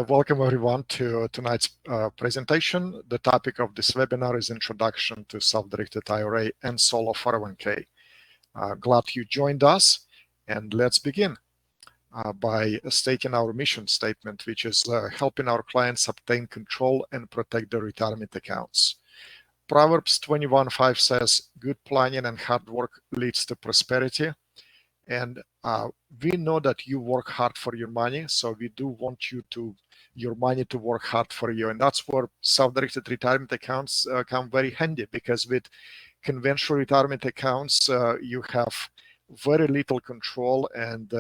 Welcome everyone to tonight's presentation. The topic of this webinar is Introduction to Self-Directed IRA and Solo 401k. Glad you joined us, and let's begin by stating our mission statement, which is helping our clients obtain control and protect their retirement accounts. Proverbs 21:5 says, good planning and hard work leads to prosperity. And we know that you work hard for your money, so we do want your money to work hard for you. And that's where self-directed retirement accounts come very handy, because with conventional retirement accounts, you have very little control and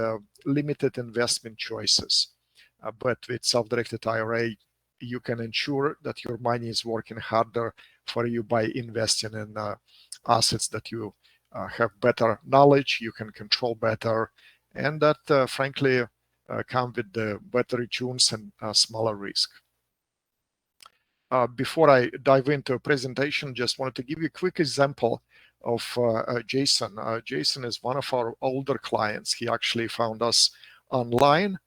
limited investment choices. But with self-directed IRA, you can ensure that your money is working harder for you by investing in assets that you have better knowledge, you can control better, and that frankly come with the better returns and smaller risk. Before I dive into a presentation, just wanted to give you a quick example of Jason. Jason is one of our older clients. He actually found us online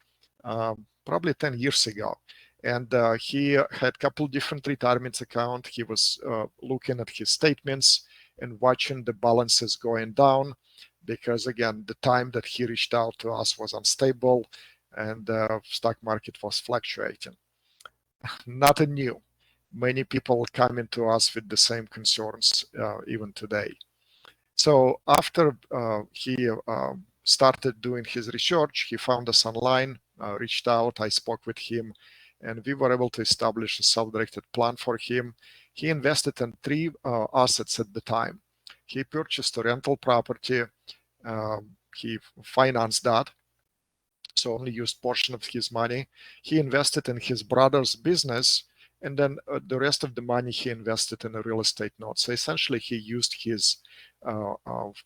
probably 10 years ago. And he had a couple different retirement accounts. He was looking at his statements and watching the balances going down, because again, the time that he reached out to us was unstable and the stock market was fluctuating. Nothing new. Many people coming to us with the same concerns even today. So after he started doing his research, he found us online, reached out, I spoke with him, and we were able to establish a self-directed plan for him. He invested in three assets at the time. He purchased a rental property. He financed that, so only used portion of his money. He invested in his brother's business, and then the rest of the money he invested in a real estate note. So essentially, he used his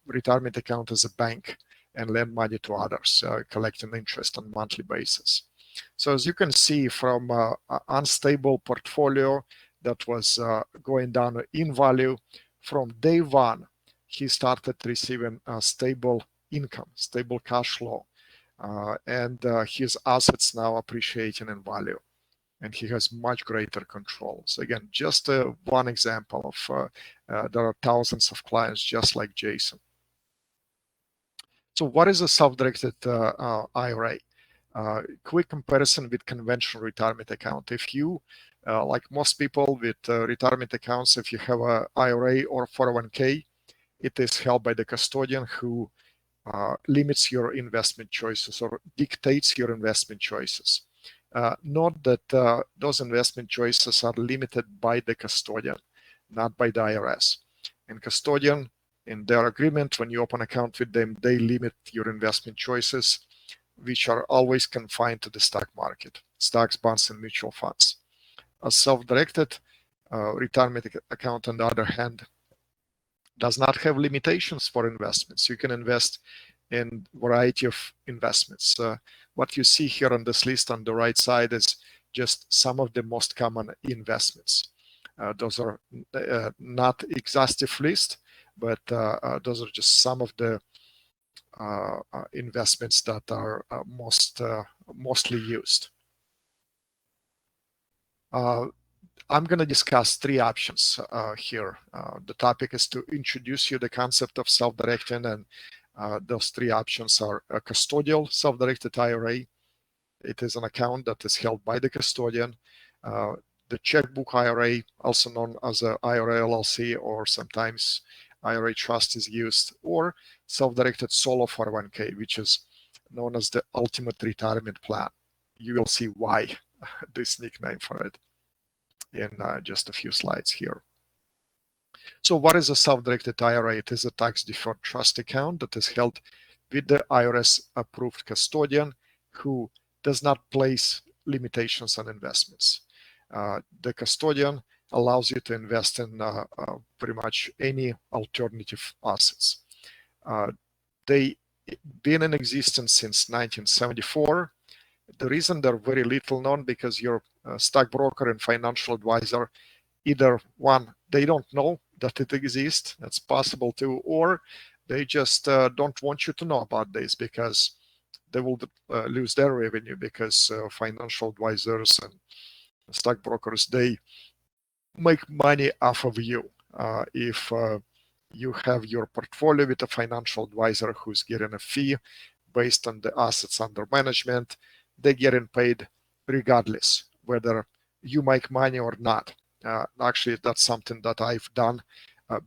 retirement account as a bank and lend money to others, collecting interest on a monthly basis. So as you can see, from an unstable portfolio that was going down in value, from day one, he started receiving a stable income, stable cash flow, and his assets now appreciating in value, and he has much greater control. So again, just one example of there are thousands of clients just like Jason. So what is a self-directed IRA? Quick comparison with conventional retirement account. If you, like most people with retirement accounts, if you have a IRA or 401k, it is held by the custodian who limits your investment choices or dictates your investment choices. Note that those investment choices are limited by the custodian, not by the IRS. And custodian, in their agreement, when you open an account with them, they limit your investment choices, which are always confined to the stock market, stocks, bonds, and mutual funds. A self-directed retirement account, on the other hand, does not have limitations for investments. You can invest in a variety of investments. What you see here on this list on the right side is just some of the most common investments. Those are not exhaustive list, but those are just some of the investments that are mostly used. I'm going to discuss three options here. The topic is to introduce you the concept of self-directing, and those three options are a custodial self-directed IRA. It is an account that is held by the custodian. The checkbook IRA, also known as a IRA LLC, or sometimes IRA trust is used, or self-directed Solo 401k, which is known as the ultimate retirement plan. You will see why this nickname for it in just a few slides here. So what is a self-directed IRA? It is a tax-deferred trust account that is held with the IRS-approved custodian who does not place limitations on investments. The custodian allows you to invest in pretty much any alternative assets. They've been in existence since 1974. The reason they're very little known, because your stockbroker and financial advisor, either one, they don't know that it exists, that's possible too, or they just don't want you to know about this because they will lose their revenue, because financial advisors and stockbrokers, they make money off of you. If you have your portfolio with a financial advisor who's getting a fee based on the assets under management, they're getting paid regardless whether you make money or not. Actually, that's something that I've done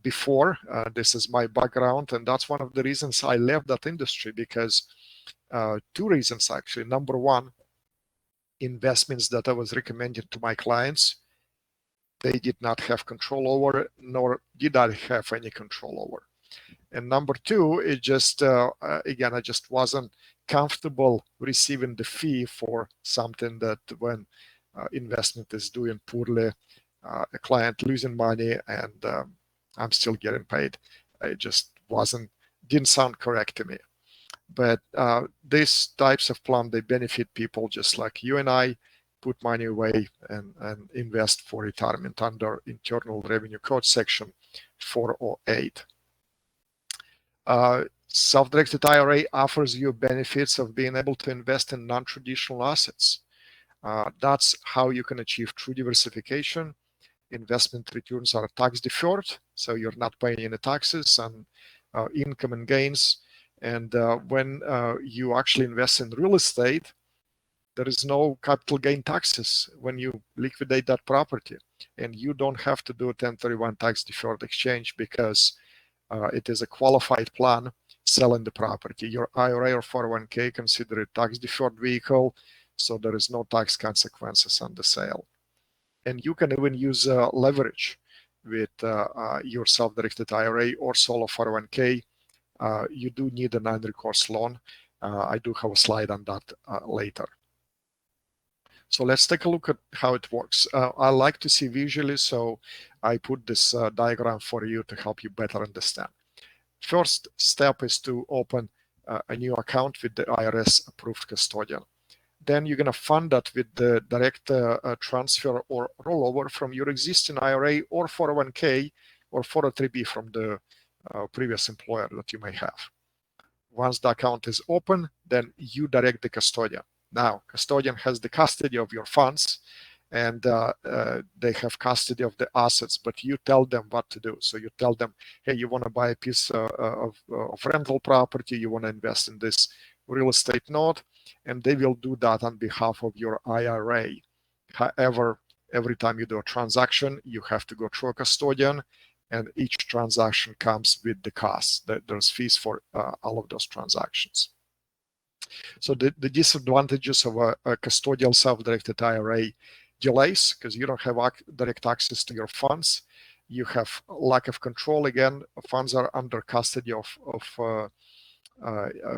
before. This is my background, and that's one of the reasons I left that industry, because two reasons actually. Number one, investments that I was recommending to my clients, they did not have control over, nor did I have any control over. And number two, it just, again, I just wasn't comfortable receiving the fee for something that when investment is doing poorly, a client losing money, and I'm still getting paid. It just didn't sound correct to me. But these types of plan, they benefit people just like you and I, put money away and invest for retirement under Internal Revenue Code section 408. Self-directed IRA offers you benefits of being able to invest in non-traditional assets. That's how you can achieve true diversification. Investment returns are tax deferred, so you're not paying any taxes on income and gains. And when you actually invest in real estate, there is no capital gain taxes when you liquidate that property, and you don't have to do a 1031 tax deferred exchange, because it is a qualified plan selling the property. Your IRA or 401k consider it tax deferred vehicle, so there is no tax consequences on the sale. And you can even use leverage with your self-directed IRA or solo 401k. You do need a non-recourse loan. I do have a slide on that later. So let's take a look at how it works. I like to see visually, so I put this diagram for you to help you better understand. First step is to open a new account with the IRS approved custodian. Then you're going to fund that with the direct transfer or rollover from your existing IRA or 401k or 403b from the previous employer that you may have. Once the account is open, then you direct the custodian. Now, custodian has the custody of your funds, and they have custody of the assets, but you tell them what to do. So you tell them, hey, you want to buy a piece of rental property, you want to invest in this real estate note, and they will do that on behalf of your IRA. However, every time you do a transaction, you have to go through a custodian, and each transaction comes with the cost. There's fees for all of those transactions. So the disadvantages of a custodial self-directed IRA: delays, because you don't have direct access to your funds. You have lack of control. Again, funds are under custody of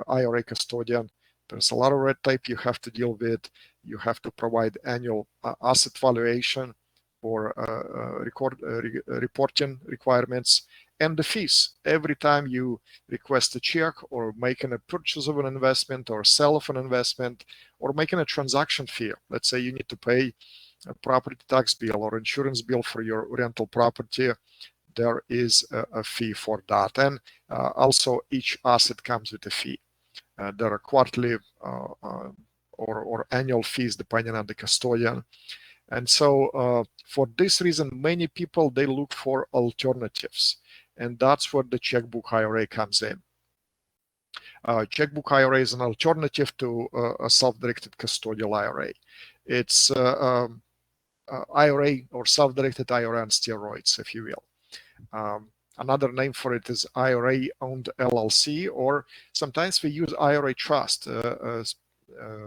IRA custodian. There's a lot of red tape you have to deal with. You have to provide annual asset valuation or reporting requirements, and the fees. Every time you request a check or making a purchase of an investment or sell of an investment or making a transaction fee, let's say you need to pay a property tax bill or insurance bill for your rental property, there is a fee for that. And also each asset comes with a fee. There are quarterly or annual fees depending on the custodian. And so for this reason, many people, they look for alternatives. And that's where the Checkbook IRA comes in. Checkbook IRA is an alternative to a self-directed custodial IRA. It's IRA or self-directed IRA on steroids, if you will. Another name for it is IRA-owned LLC, or sometimes we use IRA trust,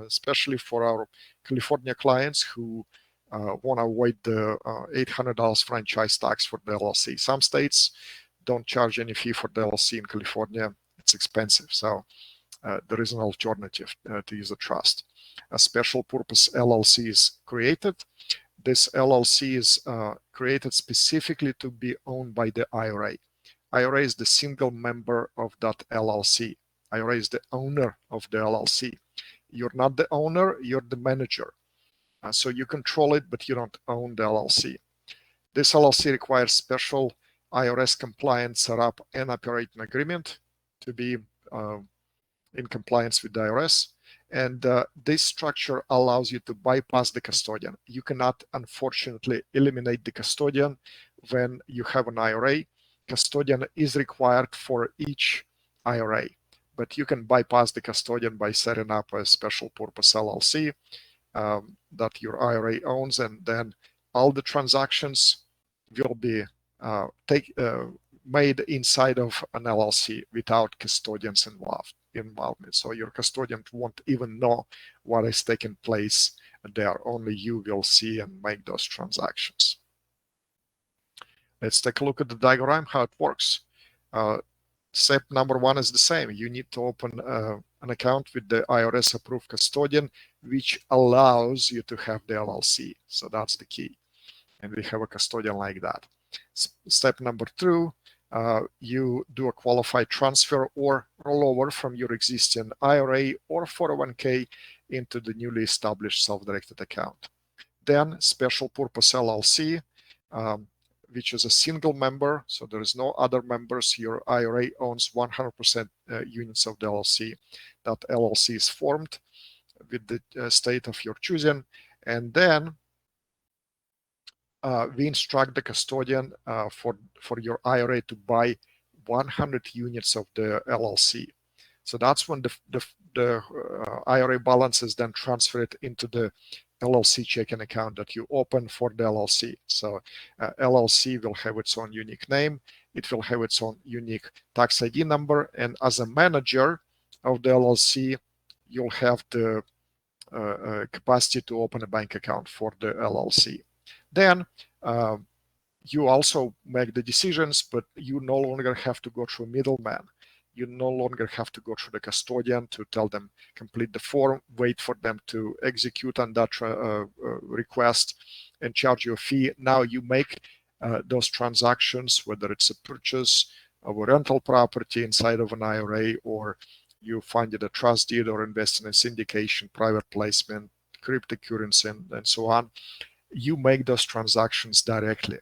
especially for our California clients who want to avoid the $800 franchise tax for the LLC. Some states don't charge any fee for the LLC. In California, it's expensive. So there is an alternative to use a trust. A special purpose LLC is created. This LLC is created specifically to be owned by the IRA. IRA is the single member of that LLC. IRA is the owner of the LLC. You're not the owner, you're the manager. So you control it, but you don't own the LLC. This LLC requires special IRS compliant setup and operating agreement to be in compliance with the IRS. And this structure allows you to bypass the custodian. You cannot, unfortunately, eliminate the custodian when you have an IRA. Custodian is required for each IRA, but you can bypass the custodian by setting up a special purpose LLC that your IRA owns, and then all the transactions will be made inside of an LLC without custodians involvement. So your custodian won't even know what is taking place there. Only you will see and make those transactions. Let's take a look at the diagram, how it works. Step number one is the same. You need to open an account with the IRS approved custodian, which allows you to have the LLC. So that's the key. And we have a custodian like that. Step number two, you do a qualified transfer or rollover from your existing IRA or 401k into the newly established self-directed account. Then special purpose LLC, which is a single member, so there is no other members. Your IRA owns 100% units of the LLC. That LLC is formed with the state of your choosing, and then we instruct the custodian for your IRA to buy 100 units of the LLC. So that's when the IRA balance is then transferred into the LLC checking account that you open for the LLC. So LLC will have its own unique name. It will have its own unique tax ID number. And as a manager of the LLC, you'll have the capacity to open a bank account for the LLC. Then you also make the decisions, but you no longer have to go through a middleman. You no longer have to go through the custodian to tell them complete the form, wait for them to execute on that request and charge you a fee. Now you make those transactions, whether it's a purchase of a rental property inside of an IRA, or you find it a trust deed, or invest in a syndication, private placement, cryptocurrency, and so on. You make those transactions directly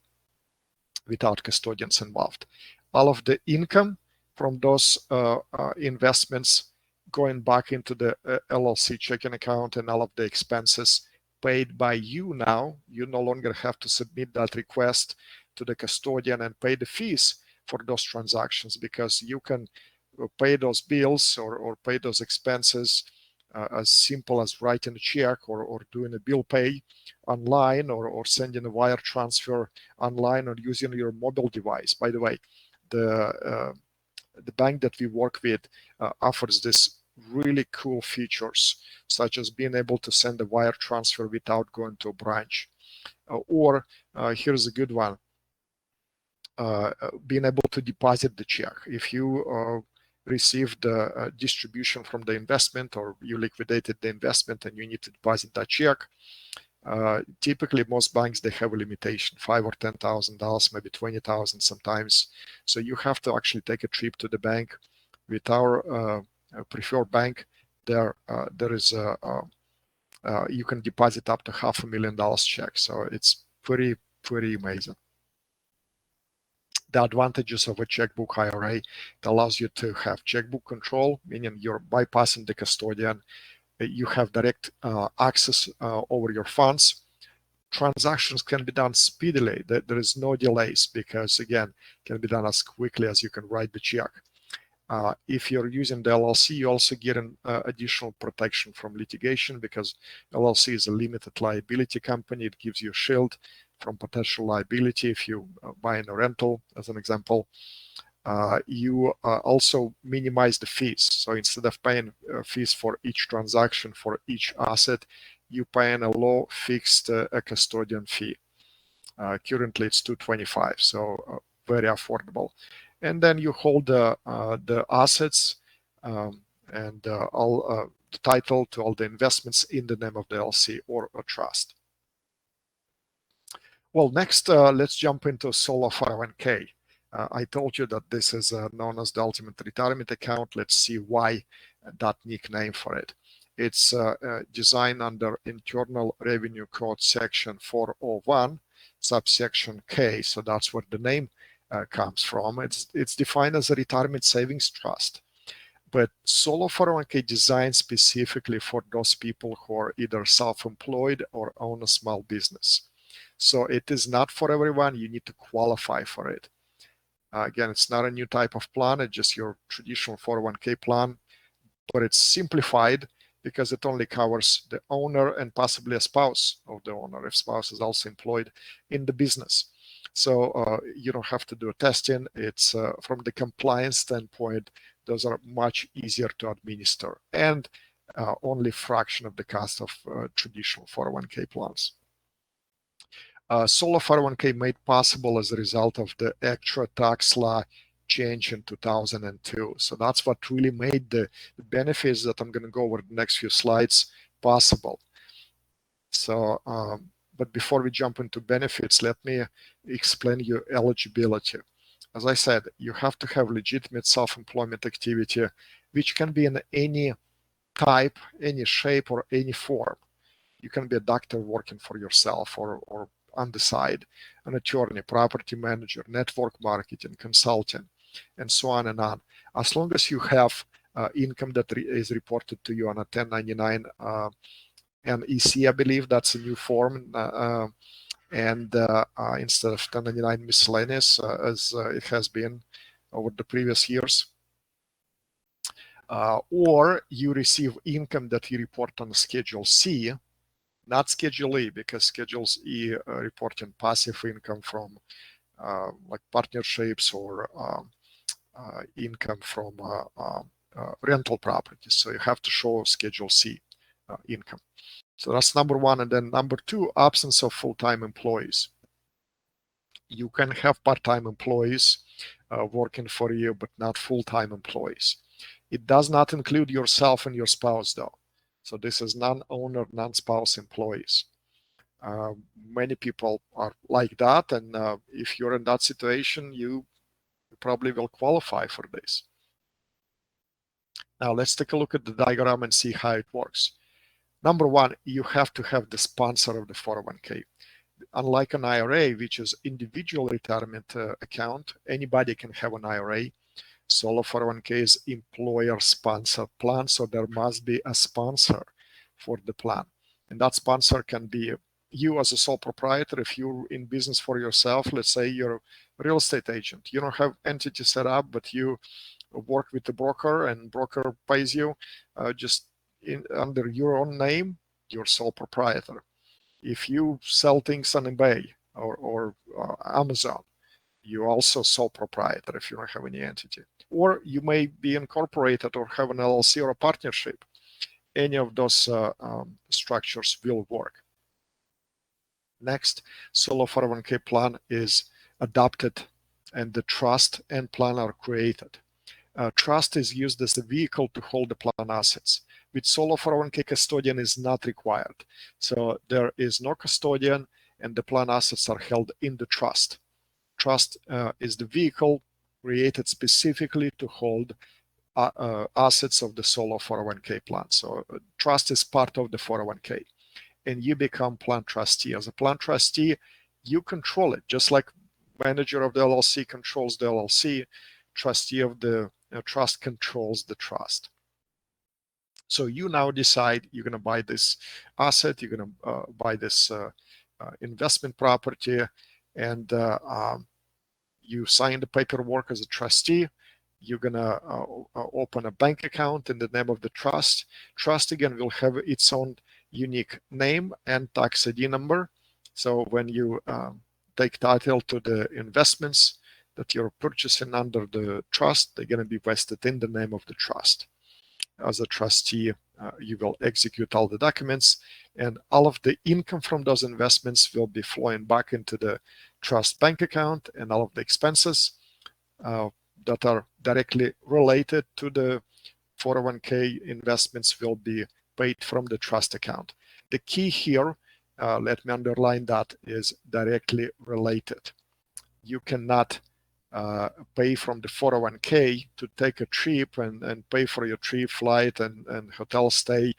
without custodians involved. All of the income from those investments going back into the LLC checking account, and all of the expenses paid by you now. You no longer have to submit that request to the custodian and pay the fees for those transactions, because you can pay those bills or pay those expenses as simple as writing a check or doing a bill pay online, or sending a wire transfer online, or using your mobile device. By the way, the bank that we work with offers this really cool features, such as being able to send a wire transfer without going to a branch. Or here's a good one, being able to deposit the check. If you received a distribution from the investment, or you liquidated the investment and you need to deposit that check, typically most banks, they have a limitation, $5,000 or $10,000, maybe $20,000 sometimes. So you have to actually take a trip to the bank. With our preferred bank, there is you can deposit up to $500,000 check. So it's pretty amazing. The advantages of a checkbook IRA, it allows you to have checkbook control, meaning you're bypassing the custodian. You have direct access over your funds. Transactions can be done speedily. There is no delays, because again, it can be done as quickly as you can write the check. If you're using the LLC, you also get an additional protection from litigation, because LLC is a limited liability company. It gives you a shield from potential liability if you buy in a rental, as an example. You also minimize the fees. So instead of paying fees for each transaction, for each asset, you pay a low fixed custodian fee. Currently it's $225, so very affordable. And then you hold the assets and all the title to all the investments in the name of the LLC or a trust. Well, next, let's jump into Solo 401k. I told you that this is known as the ultimate retirement account. Let's see why that nickname for it. It's designed under Internal Revenue Code section 401, subsection K. So that's where the name comes from. It's defined as a retirement savings trust. But solo 401k designed specifically for those people who are either self-employed or own a small business. So it is not for everyone. You need to qualify for it. Again, it's not a new type of plan. It's just your traditional 401k plan, but it's simplified because it only covers the owner and possibly a spouse of the owner if spouse is also employed in the business. So you don't have to do a testing. It's from the compliance standpoint, those are much easier to administer and only fraction of the cost of traditional 401k plans. Solo 401k made possible as a result of the extra tax law change in 2002. So that's what really made the benefits that I'm going to go over the next few slides possible. So, but before we jump into benefits, let me explain your eligibility. As I said, you have to have legitimate self-employment activity, which can be in any type, any shape, or any form. You can be a doctor working for yourself or on the side, an attorney, property manager, network marketing, consulting, and so on and on. As long as you have income that is reported to you on a 1099 NEC, I believe that's a new form, and instead of 1099 miscellaneous, as it has been over the previous years. Or you receive income that you report on Schedule C, not Schedule E, because Schedule E reporting passive income from like partnerships or income from rental properties. So you have to show Schedule C income. So that's number one. And then number two, absence of full-time employees. You can have part-time employees working for you, but not full-time employees. It does not include yourself and your spouse, though. So this is non-owner, non-spouse employees. Many people are like that, and if you're in that situation, you probably will qualify for this. Now let's take a look at the diagram and see how it works. Number one, you have to have the sponsor of the 401k. Unlike an IRA, which is individual retirement account, anybody can have an IRA. Solo 401k is employer-sponsored plan, so there must be a sponsor for the plan. And that sponsor can be you as a sole proprietor. If you're in business for yourself, let's say you're a real estate agent. You don't have entity set up, but you work with the broker and broker pays you just under your own name, you're sole proprietor. If you sell things on eBay or Amazon, you're also sole proprietor if you don't have any entity. Or you may be incorporated or have an LLC or a partnership. Any of those structures will work. Next, Solo 401k plan is adopted and the trust and plan are created. Trust is used as a vehicle to hold the plan assets. With Solo 401k, custodian is not required. So there is no custodian and the plan assets are held in the trust. Trust is the vehicle created specifically to hold assets of the Solo 401k plan. So trust is part of the 401k and you become plan trustee. As a plan trustee, you control it, just like manager of the LLC controls the LLC, trustee of the trust controls the trust. So you now decide you're going to buy this asset, you're going to buy this investment property, and you sign the paperwork as a trustee. You're going to open a bank account in the name of the trust. Trust, again, will have its own unique name and tax ID number. So when you take title to the investments that you're purchasing under the trust, they're going to be vested in the name of the trust. As a trustee, you will execute all the documents, and all of the income from those investments will be flowing back into the trust bank account, and all of the expenses that are directly related to the 401k investments will be paid from the trust account. The key here, let me underline that, is directly related. You cannot pay from the 401k to take a trip and pay for your trip, flight, and hotel stay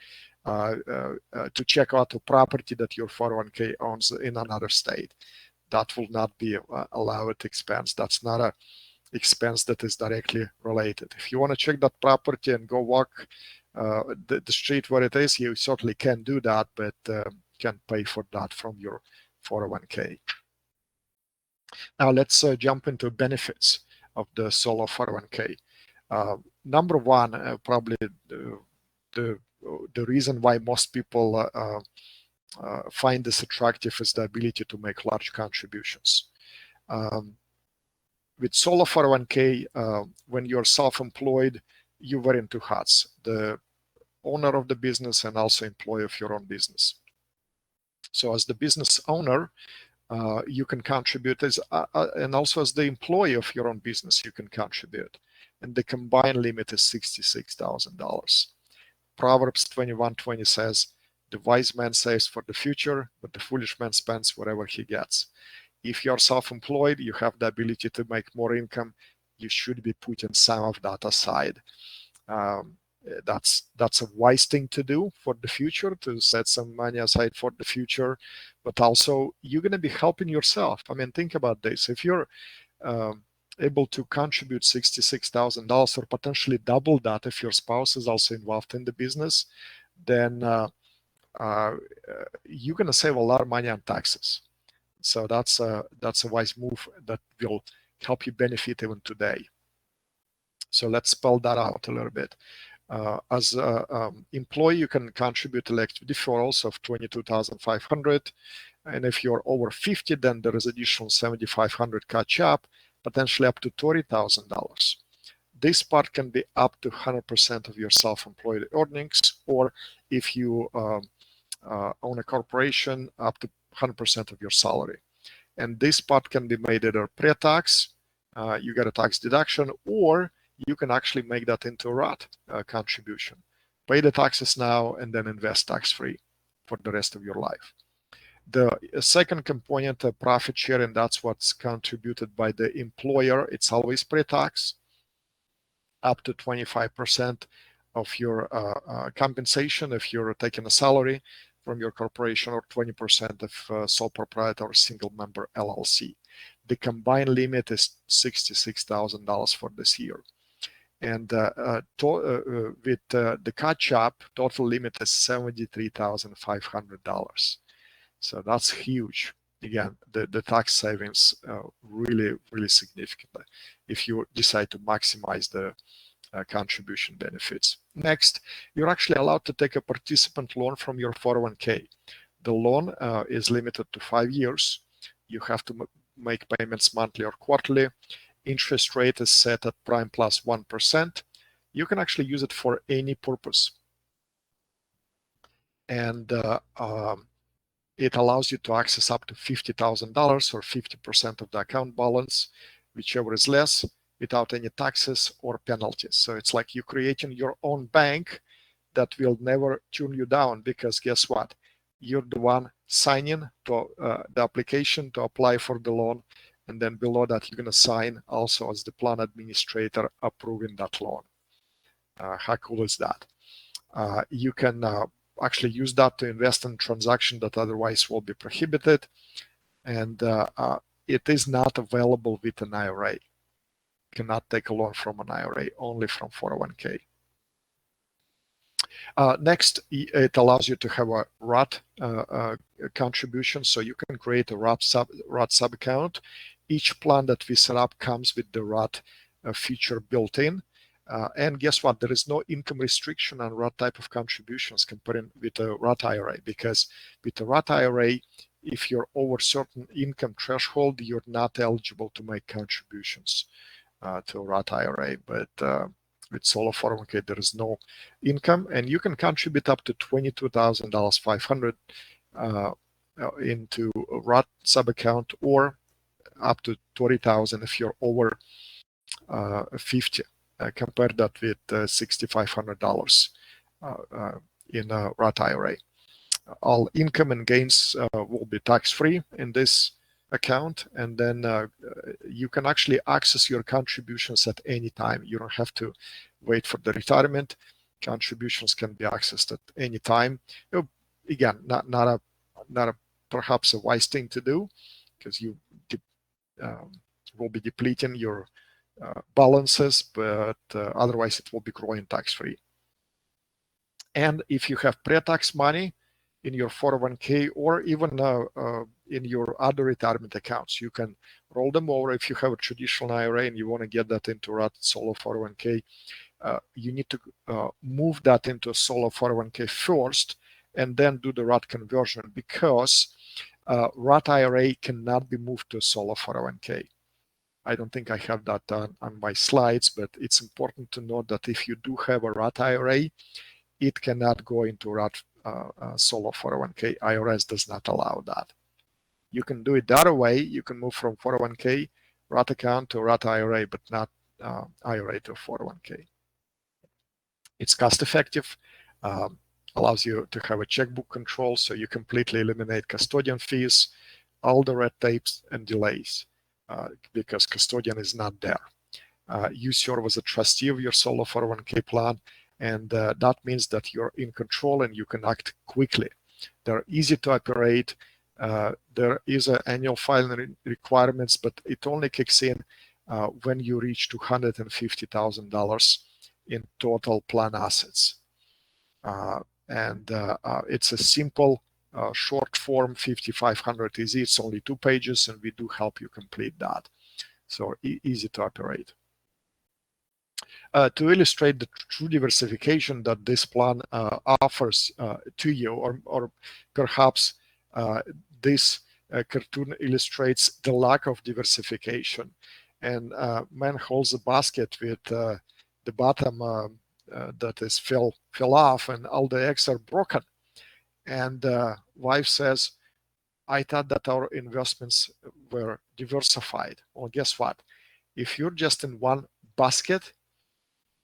to check out a property that your 401k owns in another state. That will not be allowed expense. That's not a expense that is directly related. If you want to check that property and go walk the street where it is, you certainly can do that, but can pay for that from your 401k. Now let's jump into benefits of the solo 401k. Number one, probably the reason why most people find this attractive is the ability to make large contributions. With solo 401k, when you're self-employed, you wear in two hats: the owner of the business and also employee of your own business. So as the business owner, you can contribute and also as the employee of your own business, you can contribute. And the combined limit is $66,000. Proverbs 21:20 says, "The wise man saves for the future, but the foolish man spends whatever he gets." If you're self-employed, you have the ability to make more income. You should be putting some of that aside. That's a wise thing to do for the future, to set some money aside for the future, but also you're going to be helping yourself. I mean, think about this. If you're able to contribute $66,000 or potentially double that if your spouse is also involved in the business, then you're going to save a lot of money on taxes. So that's a wise move that will help you benefit even today. So let's spell that out a little bit. As an employee, you can contribute elective deferrals of $22,500, and if you're over 50, then there is additional $7,500 catch up, potentially up to $30,000. This part can be up to 100% of your self-employed earnings, or if you own a corporation, up to 100% of your salary. And this part can be made either pre-tax, you get a tax deduction, or you can actually make that into a Roth contribution. Pay the taxes now and then invest tax-free for the rest of your life. The second component, profit sharing, that's what's contributed by the employer. It's always pre-tax, up to 25% of your compensation if you're taking a salary from your corporation, or 20% of sole proprietor or single member LLC. The combined limit is $66,000 for this year. And with the catch-up, total limit is $73,500. So that's huge. Again, the tax savings really, really significantly if you decide to maximize the contribution benefits. Next, you're actually allowed to take a participant loan from your 401k. The loan is limited to 5 years. You have to make payments monthly or quarterly. Interest rate is set at prime plus 1%. You can actually use it for any purpose. And it allows you to access up to $50,000 or 50% of the account balance, whichever is less, without any taxes or penalties. So it's like you're creating your own bank that will never turn you down, because guess what? You're the one signing to the application to apply for the loan. And then below that, you're going to sign also as the plan administrator approving that loan. How cool is that? You can actually use that to invest in transactions that otherwise will be prohibited. And it is not available with an IRA. You cannot take a loan from an IRA, only from 401k. Next, it allows you to have a Roth contribution. So you can create a Roth sub account. Each plan that we set up comes with the Roth feature built in. And guess what? There is no income restriction on Roth type of contributions comparing with a Roth IRA, because with a Roth IRA, if you're over certain income threshold, you're not eligible to make contributions to a Roth IRA. But with solo 401k, there is no income, and you can contribute up to $22,500 into a Roth sub account, or up to $30,000 if you're over 50. Compare that with $6,500 in a Roth IRA. All income and gains will be tax-free in this account, and then you can actually access your contributions at any time. You don't have to wait for the retirement. Contributions can be accessed at any time. Again, not a perhaps a wise thing to do, because you will be depleting your balances, but otherwise it will be growing tax-free. And if you have pre-tax money in your 401k or even in your other retirement accounts, you can roll them over. If you have a traditional IRA and you want to get that into Roth Solo 401k, you need to move that into a Solo 401k first and then do the Roth conversion, because Roth IRA cannot be moved to a Solo 401k. I don't think I have that on my slides, but it's important to note that if you do have a Roth IRA, it cannot go into Roth Solo 401k. IRS does not allow that. You can do it the other way. You can move from 401k Roth account to Roth IRA, but not IRA to 401k. It's cost effective, allows you to have a checkbook control, so you completely eliminate custodian fees, all the red tapes and delays, because custodian is not there. You serve as a trustee of your Solo 401k plan, and that means that you're in control and you can act quickly. They're easy to operate. There is an annual filing requirements, but it only kicks in when you reach $250,000 in total plan assets. It's a simple short form, 5500 easy. It's only 2 pages, and we do help you complete that. So easy to operate. To illustrate the true diversification that this plan offers to you, or perhaps this cartoon illustrates the lack of diversification. And man holds a basket with the bottom that is fell off, and all the eggs are broken. And wife says, I thought that our investments were diversified. Well, guess what? If you're just in one basket,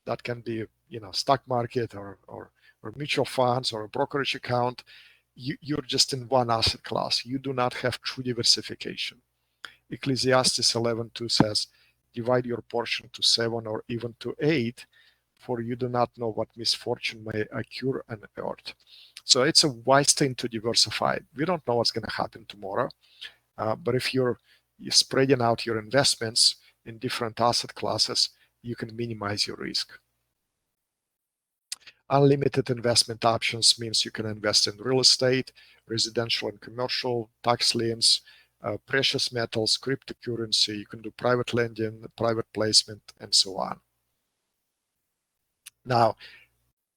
that can be, stock market or mutual funds or a brokerage account, you're just in one asset class. You do not have true diversification. Ecclesiastes 11:2 says, divide your portion to 7 or even to 8, for you do not know what misfortune may occur on earth. So it's a wise thing to diversify. We don't know what's going to happen tomorrow, but if you're spreading out your investments in different asset classes, you can minimize your risk. Unlimited investment options means you can invest in real estate, residential and commercial, tax liens, precious metals, cryptocurrency. You can do private lending, private placement, and so on. Now,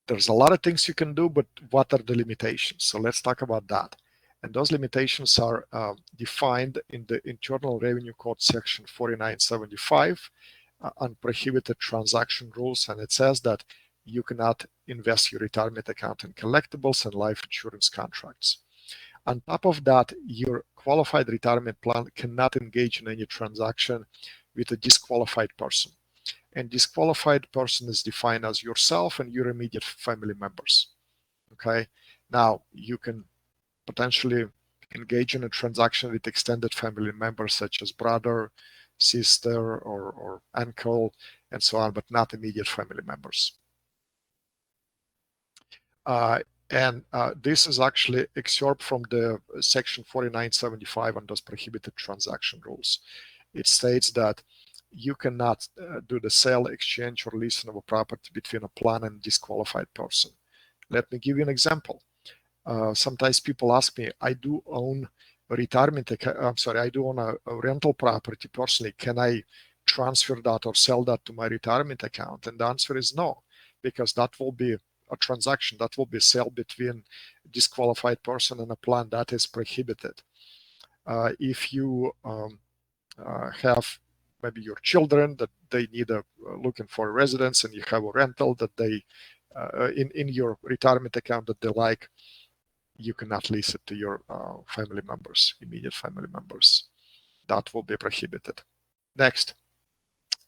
there's a lot of things you can do, but what are the limitations? So let's talk about that. And those limitations are defined in the Internal Revenue Code section 4975 on prohibited transaction rules. And it says that you cannot invest your retirement account in collectibles and life insurance contracts. On top of that, your qualified retirement plan cannot engage in any transaction with a disqualified person. And disqualified person is defined as yourself and your immediate family members. Okay. Now, you can potentially engage in a transaction with extended family members such as brother, sister, or uncle, and so on, but not immediate family members. This is actually excerpt from the section 4975 on those prohibited transaction rules. It states that you cannot do the sale, exchange, or leasing of a property between a plan and disqualified person. Let me give you an example. Sometimes people ask me, I do own a retirement account, I do own a rental property personally. Can I transfer that or sell that to my retirement account? And the answer is no, because that will be a transaction, that will be a sale between a disqualified person and a plan. That is prohibited. If you have maybe your children that they need looking for a residence, and you have a rental that they in your retirement account that they like, you cannot lease it to your family members, immediate family members. That will be prohibited. Next,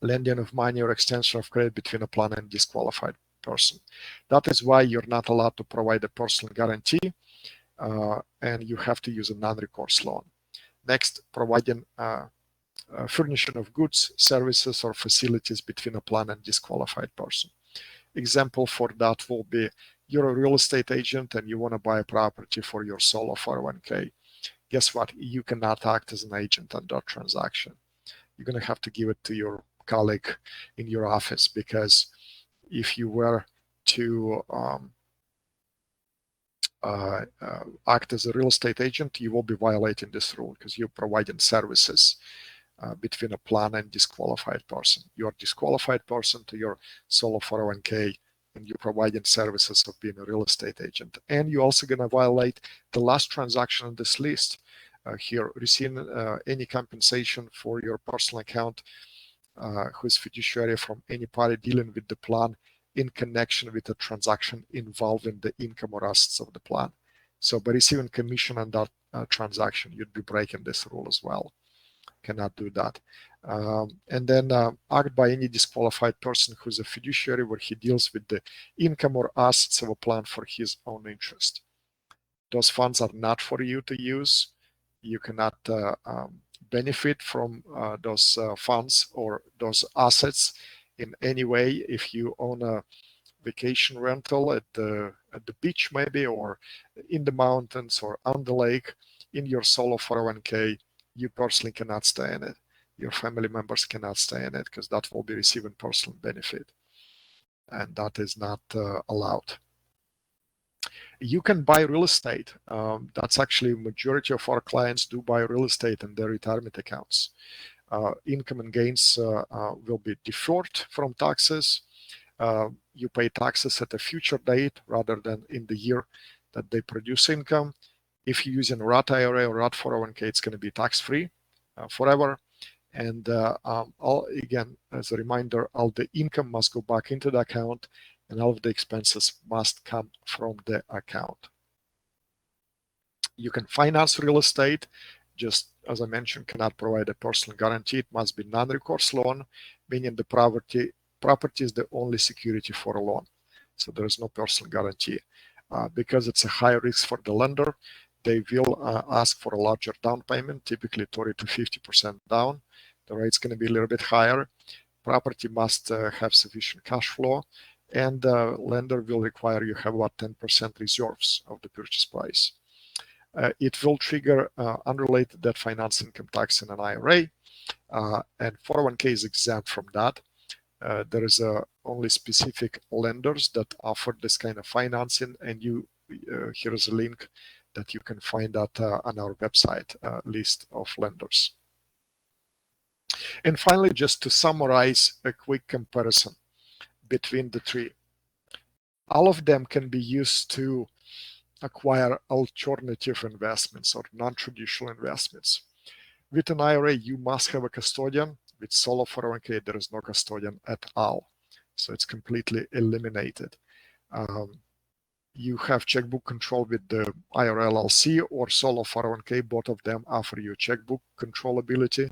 lending of money or extension of credit between a plan and disqualified person. That is why you're not allowed to provide a personal guarantee, and you have to use a non-recourse loan. Next, providing furnishing of goods, services, or facilities between a plan and disqualified person. Example for that will be, you're a real estate agent and you want to buy a property for your Solo 401k. Guess what? You cannot act as an agent on that transaction. You're going to have to give it to your colleague in your office, because if you were to act as a real estate agent, you will be violating this rule because you're providing services between a plan and disqualified person. You're a disqualified person to your solo 401k, and you're providing services of being a real estate agent. And you're also going to violate the last transaction on this list here, receiving any compensation for your personal account who's fiduciary from any party dealing with the plan in connection with a transaction involving the income or assets of the plan. So by receiving commission on that transaction, you'd be breaking this rule as well. Cannot do that. And then act by any disqualified person who's a fiduciary where he deals with the income or assets of a plan for his own interest. Those funds are not for you to use. You cannot benefit from those funds or those assets in any way. If you own a vacation rental at the beach maybe, or in the mountains or on the lake, in your solo 401k, you personally cannot stay in it. Your family members cannot stay in it because that will be receiving personal benefit, and that is not allowed. You can buy real estate. That's actually majority of our clients do buy real estate in their retirement accounts. Income and gains will be deferred from taxes. You pay taxes at a future date rather than in the year that they produce income. If you're using Roth IRA or Roth 401k, it's going to be tax-free forever. And again, as a reminder, all the income must go back into the account, and all of the expenses must come from the account. You can finance real estate, just as I mentioned, cannot provide a personal guarantee. It must be non-recourse loan, meaning the property is the only security for a loan. So there is no personal guarantee. Because it's a high risk for the lender, they will ask for a larger down payment, typically 30 to 50% down. The rate's going to be a little bit higher. Property must have sufficient cash flow, and the lender will require you have about 10% reserves of the purchase price. It will trigger unrelated debt finance income tax in an IRA, and 401k is exempt from that. There is only specific lenders that offer this kind of financing, and here is a link that you can find that on our website, list of lenders. And finally, just to summarize a quick comparison between the three. All of them can be used to acquire alternative investments or non-traditional investments. With an IRA, you must have a custodian. With solo 401k, there is no custodian at all. So it's completely eliminated. You have checkbook control with the IRA LLC or solo 401k. Both of them offer you checkbook controllability.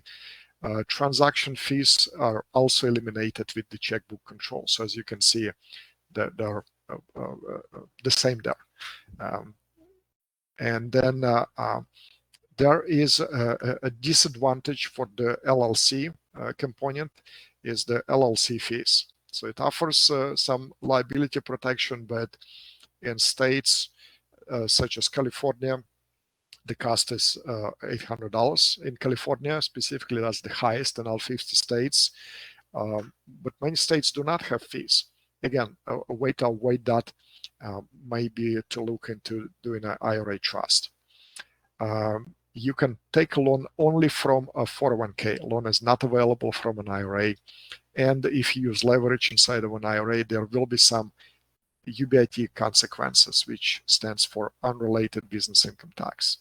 Transaction fees are also eliminated with the checkbook control. So as you can see, they're the same there. And then there is a disadvantage for the LLC component is the LLC fees. So it offers some liability protection, but in states such as California, the cost is $800 in California. Specifically, that's the highest in all 50 states. But many states do not have fees. Again, a way to avoid that may be to look into doing an IRA trust. You can take a loan only from a 401k. Loan is not available from an IRA. And if you use leverage inside of an IRA, there will be some UBIT consequences, which stands for unrelated business income tax.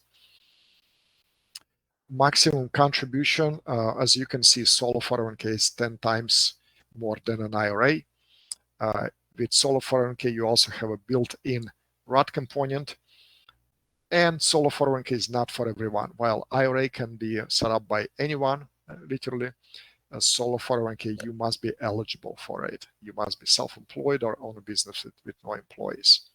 Maximum contribution, as you can see, solo 401k is 10 times more than an IRA. With solo 401k, you also have a built-in Roth component. And solo 401k is not for everyone. While IRA can be set up by anyone, literally, a solo 401k, you must be eligible for it. You must be self-employed or own a business with no employees.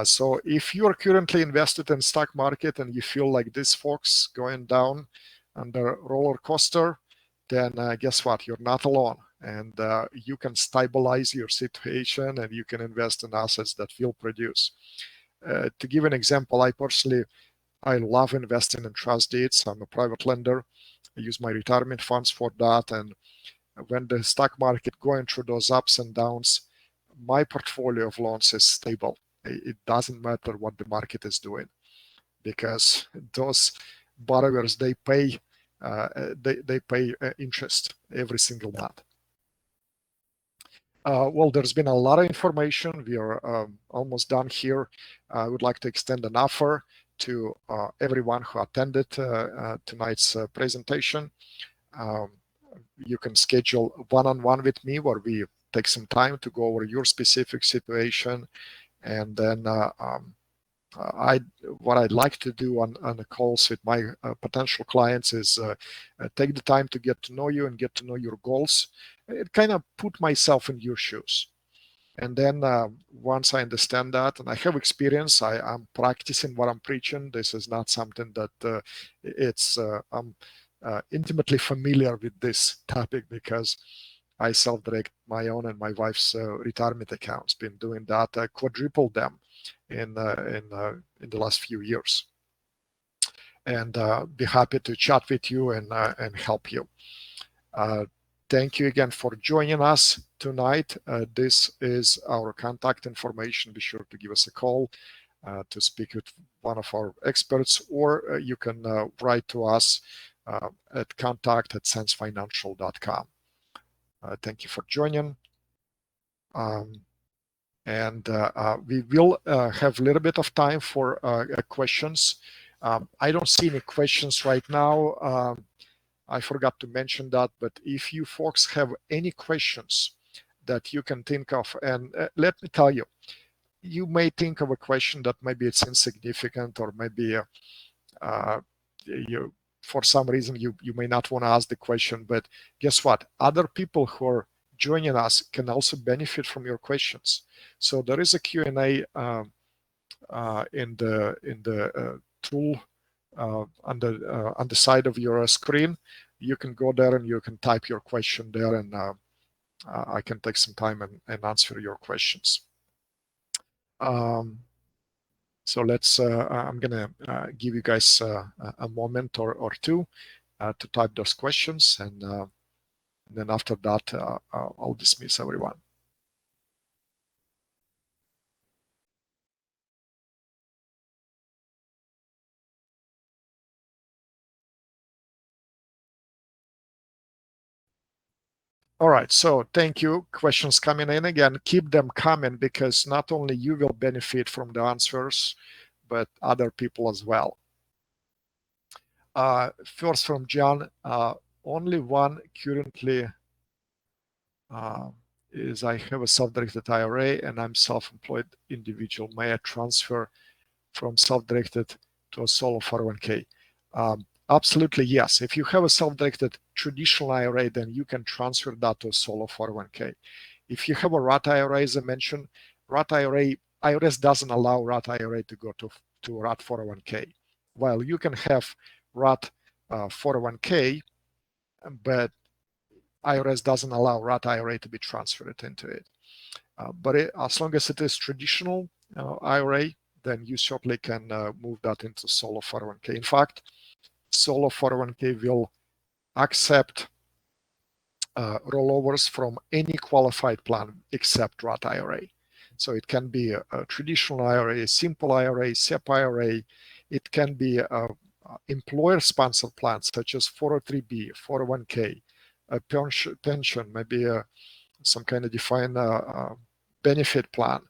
So if you are currently invested in stock market and you feel like these folks going down on the roller coaster, then guess what? You're not alone. And you can stabilize your situation and you can invest in assets that will produce. To give an example, I love investing in trust deeds. I'm a private lender. I use my retirement funds for that. And when the stock market going through those ups and downs, my portfolio of loans is stable. It doesn't matter what the market is doing, because those borrowers, they pay interest every single month. Well, there's been a lot of information. We are almost done here. I would like to extend an offer to everyone who attended tonight's presentation. You can schedule one-on-one with me, where we take some time to go over your specific situation, and then what I'd like to do on the calls with my potential clients is take the time to get to know you and get to know your goals. It kind of put myself in your shoes. And then once I understand that, and I have experience, I'm practicing what I'm preaching. This is not something that I'm intimately familiar with this topic, because I self-direct my own and my wife's retirement accounts. Been doing that, quadrupled them in the last few years, and be happy to chat with you and help you. Thank you again for joining us tonight. This is our contact information. Be sure to give us a call to speak with one of our experts, or you can write to us at contact@SenseFinancial.com. Thank you for joining. And we will have a little bit of time for questions. I don't see any questions right now. I forgot to mention that, but if you folks have any questions that you can think of, and let me tell you, you may think of a question that maybe it's insignificant, or maybe you, for some reason, you may not want to ask the question, but guess what? Other people who are joining us can also benefit from your questions. So there is a Q&A in the tool on the side of your screen. You can go there and you can type your question there, and I can take some time and answer your questions. So I'm gonna give you guys a moment or two to type those questions, and then after that, I'll dismiss everyone. All right, so thank you. Questions coming in again. Keep them coming, because not only you will benefit from the answers, but other people as well. First from John, only one currently is I have a self-directed IRA and I'm self-employed individual. May I transfer from self-directed to a solo 401k? Absolutely, yes. If you have a self-directed traditional IRA, then you can transfer that to a solo 401k. If you have a Roth IRA, as I mentioned, Roth IRA, IRS doesn't allow Roth IRA to go to Roth 401k. While you can have Roth 401k, but IRS doesn't allow Roth IRA to be transferred into it. But as long as it is traditional IRA, then you certainly can move that into solo 401k. In fact, solo 401k will accept rollovers from any qualified plan except Roth IRA. So it can be a traditional IRA, simple IRA, SEP IRA. It can be employer-sponsored plans such as 403b, 401k, a pension, maybe some kind of defined benefit plan,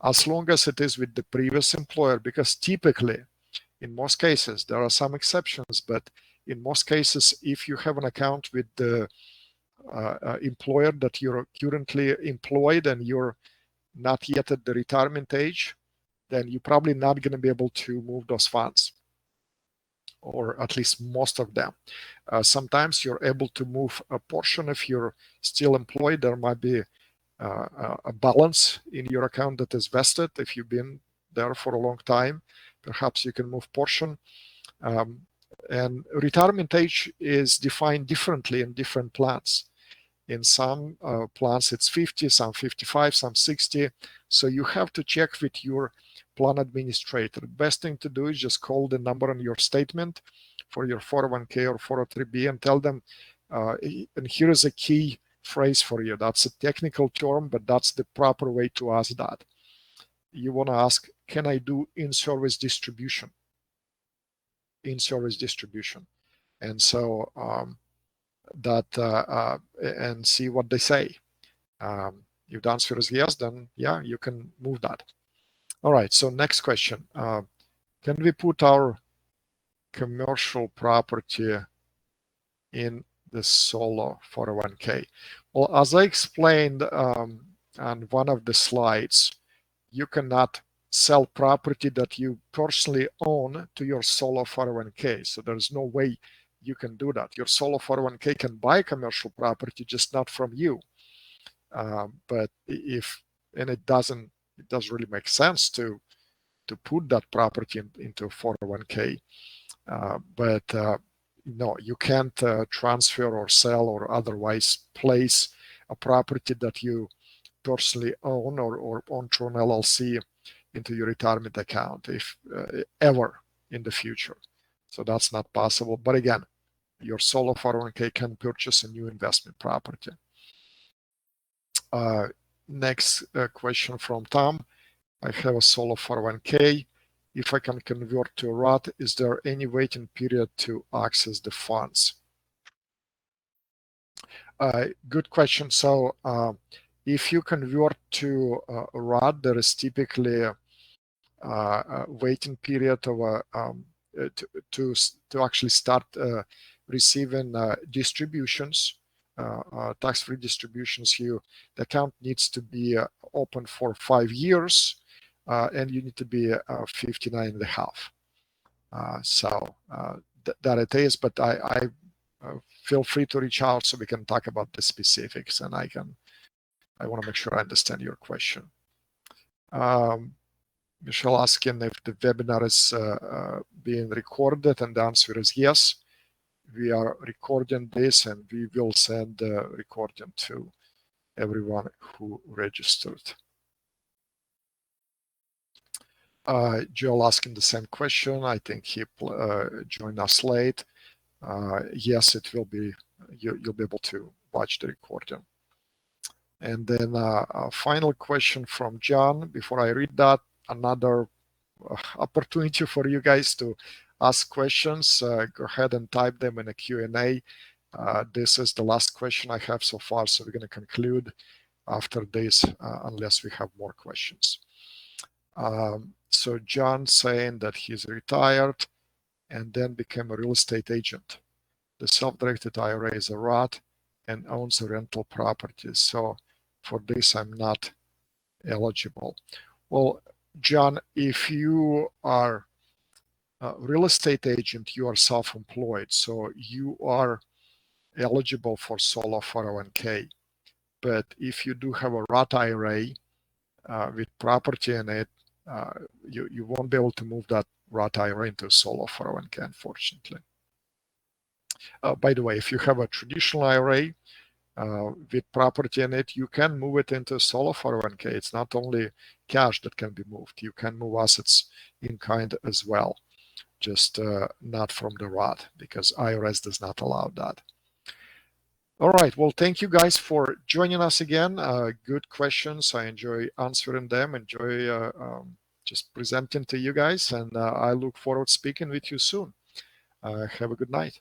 as long as it is with the previous employer. Because typically, in most cases, there are some exceptions, but in most cases, if you have an account with the employer that you're currently employed and you're not yet at the retirement age, then you're probably not going to be able to move those funds, or at least most of them. Sometimes you're able to move a portion if you're still employed. There might be a balance in your account that is vested. If you've been there for a long time, perhaps you can move portion. And retirement age is defined differently in different plans. In some plans it's 50, some 55, some 60. So you have to check with your plan administrator. The best thing to do is just call the number on your statement for your 401k or 403b and tell them, And here is a key phrase for you. That's a technical term, but that's the proper way to ask that. You want to ask, can I do in-service distribution? In-service distribution. And so and see what they say. If the answer is yes, then yeah, you can move that. All right, so next question. Can we put our commercial property in the solo 401k? Well, as I explained on one of the slides, you cannot sell property that you personally own to your solo 401k. So there's no way you can do that. Your solo 401k can buy commercial property, just not from you. But it doesn't really make sense to put that property into a 401k. No, you can't transfer or sell or otherwise place a property that you personally own or own through an LLC into your retirement account if ever in the future. So that's not possible. But again, your solo 401k can purchase a new investment property. Next question from Tom. I have a solo 401k. If I can convert to a Roth, is there any waiting period to access the funds? Good question. So if you convert to a Roth, there is typically a waiting period of to actually start receiving distributions, tax-free distributions. The account needs to be open for 5 years, and you need to be 59 and a half. So that it is, but I feel free to reach out so we can talk about the specifics, and I want to make sure I understand your question. Michelle asking if the webinar is being recorded, and the answer is yes. We are recording this, and we will send the recording to everyone who registered. Joel asking the same question. I think he joined us late. Yes, it will be. You'll be able to watch the recording. And then a final question from John. Before I read that, another opportunity for you guys to ask questions. Go ahead and type them in a Q&A. This is the last question I have so far, so we're going to conclude after this unless we have more questions. So John saying that he's retired and then became a real estate agent. The self-directed IRA is a Roth and owns a rental properties. So for this, I'm not eligible. Well, John, if you are a real estate agent, you are self-employed, so you are eligible for solo 401k. But if you do have a Roth IRA with property in it, you won't be able to move that Roth IRA into a solo 401k, unfortunately. By the way, if you have a traditional IRA with property in it, you can move it into a solo 401k. It's not only cash that can be moved. You can move assets in kind as well, just not from the Roth, because IRS does not allow that. All right. Well, thank you guys for joining us again. Good questions. I enjoy answering them. Enjoy just presenting to you guys. And I look forward to speaking with you soon. Have a good night.